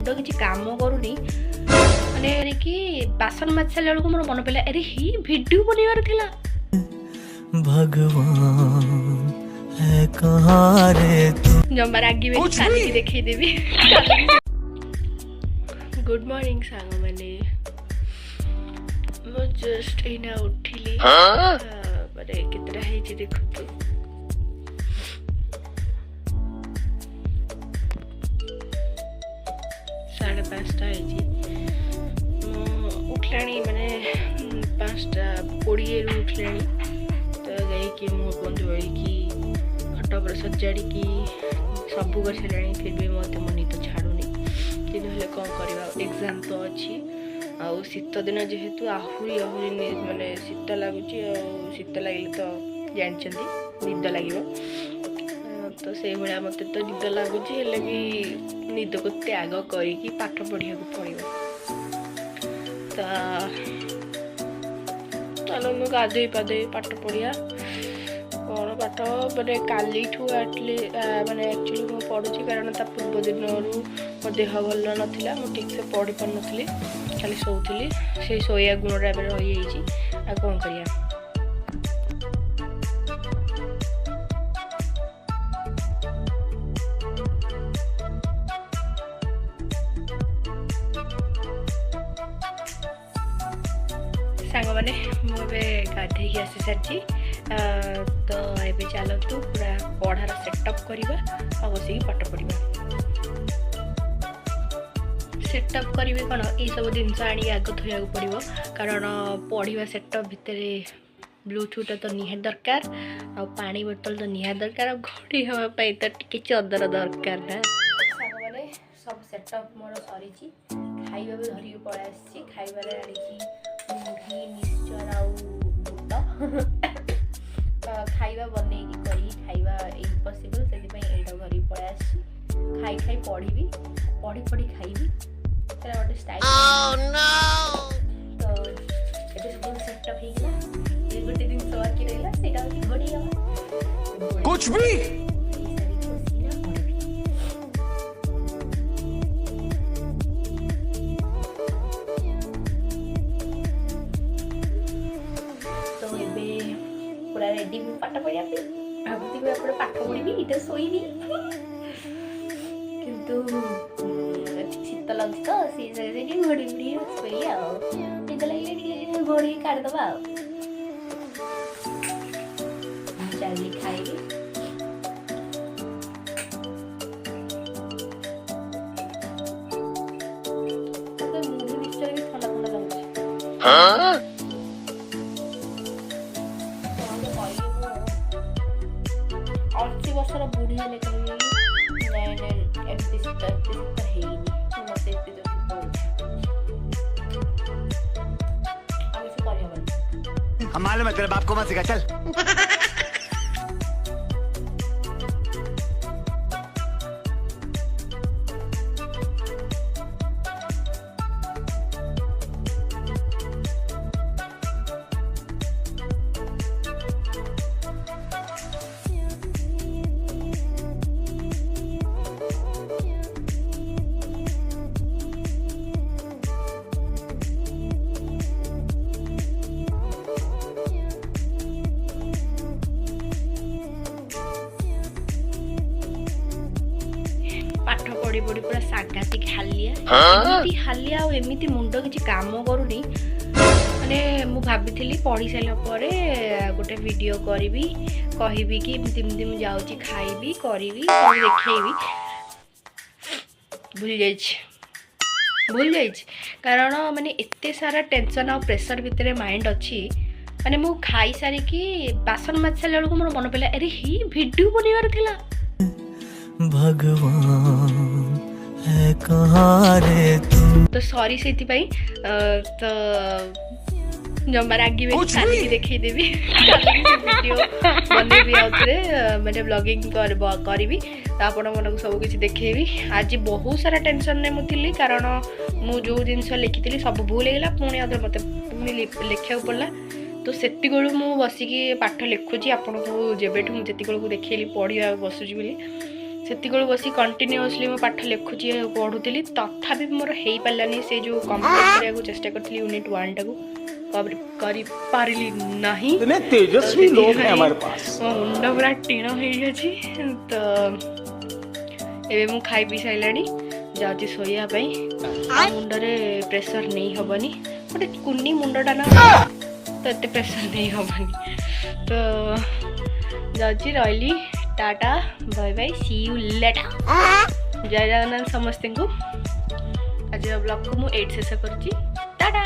କିଛି କାମ କରୁନି ମାନେ କି ବାସନ ମାଜି ସାରିଲା ବେଳକୁ ମୋର ମନେ ପଡ଼ିଲା ଆରେ ହି ଭିଡ଼ିଓ ବନେଇବାର ଥିଲା। भगवान है कहाँ रे तू। जमा रागिबे काली की देखैदेबी। गुड मॉर्निंग सांग मैंने मैं जस्ट इना उठिली माने केतरा हे जे देखो तो 5:30 उठलाणी मैंने 5:20 उठलाणी तो जाइए मो बंधु कि खट पर सजाड़ी की सबू कर सारे फिर भी मत मो निद छाड़ूनी कि कौन करवा एग्जाम तो अच्छी आउ शीत दिन जेहेतु आहरी आहरी माने शीत लगुच शीत लगे तो जानते निद लगे तो से भाया मत तो निद लगुच भी निद को त्याग करके पाठ पढ़िया पड़ो तो चलो मुझे गाधे पाधे पाठ पढ़िया कौन पाठ मैंने काली माने एक्चुअली मुझे पढ़ुची कारण ता पूर्व दिन मो देह भल नाला मुझे ठीक से पढ़ी पार नी खाली शोली से शोया गुणटा रही आ कौन करिया सांग मैंने मुझे गाधे आसी सारी तो ये चलतु पूरा पढ़ार सेटअप करवा और बस पाठ पढ़ा सेटअप करी कौन ये सब जिनस आगे आग थोड़ा पड़ो कारण पढ़ा सेटअप भितर ब्लूटूथ तो निहाती दरकार आ पानी बोतल तो निहाती दरकार आ घड़ी हाँपाई तो टी चदर दरकार ना सांग मैंने सब सेटअप मोर सरी खाଇବା भी धरिक पड़ा आसी खाइबार आनी मुढ़ी मिक्सचर आउ बुट खाइबा बनै खाइबा इम्पॉसिबल से धरी पड़ा आसी खाई खाई पढ़ी पढ़ी पढ़ी खाइबी गोटे स्टाइल तो ये सब सेटअप हो गोटे दिन बाकी रहा से घोड़े कुछ भी रेडी पाठ पढ़ा भावती पाठ पढ़ी इधर शोबी किंतु शीत लगे तो सी घोड़ी घोड़ी शोई निद लगे घोड़ी काटदबा चली खाइबी मुढ़ी मिक्सचर भी ठंडा ठंडा लगे 80 वर्षर बुढ़ी हेले हम मालूम है तेरे बाप को मत सिखा चल। पाठ पढ़ी पढ़ी पूरा सांघातिक हालिया हालिया एमती मुंड किसी काम करूनी माने मु भाभी पढ़ी सारा पर गोटे वीडियो करी कहबी कि एमती मुझे जाऊँगी खाइबी करी देखी भूल जाइए कारण माने एते सारा टेंशन आ प्रेशर भितर माइंड अच्छी माने मु खाई सारिकी बासन माजी सारा बेलू मोर मन पड़ा अरे ही वीडियो बनइबार थिला। भगवान है कहाँ रे तू। तो सॉरी से तो जमा रागिबे काली की देखैदेबी वीडियो बनेबी आउथरे मैंने ब्लॉगिंग करी आपण मन सब किसी देखी आज बहुत सारा टेंशन ने मुझे कारण मु जो जिनस लिखी सब भूल होगा पुणी अदर मत लिखा पड़ा तो से मु बसिकी पाठ लिखुची आपन को जेबेठू मुझे देखली पढ़ा बसुची बोली से बस कंटिन्यूअसली मो पाठ लिखुची पढ़ुली तथापि मोर हो पारानी से जो कंप्लीट करने चेष्टा करी यूनिट 1 टाक नहीं तेजस्वी लोग हैं हमारे पास। मो मुंड पूरा टीण हो तो एबे मु खाई पी सारे जाऊँगी शोवाई मुंडे प्रेसर नहीं हेनी गोटे कुनी मुंडटा ना तो ये प्रेसर नहीं हेनी तो जाऊँगी रही tata bye bye see you later जय जगन्नाथ समस्त को आज ब्लॉग को मुझे शेष करुँची टाटा।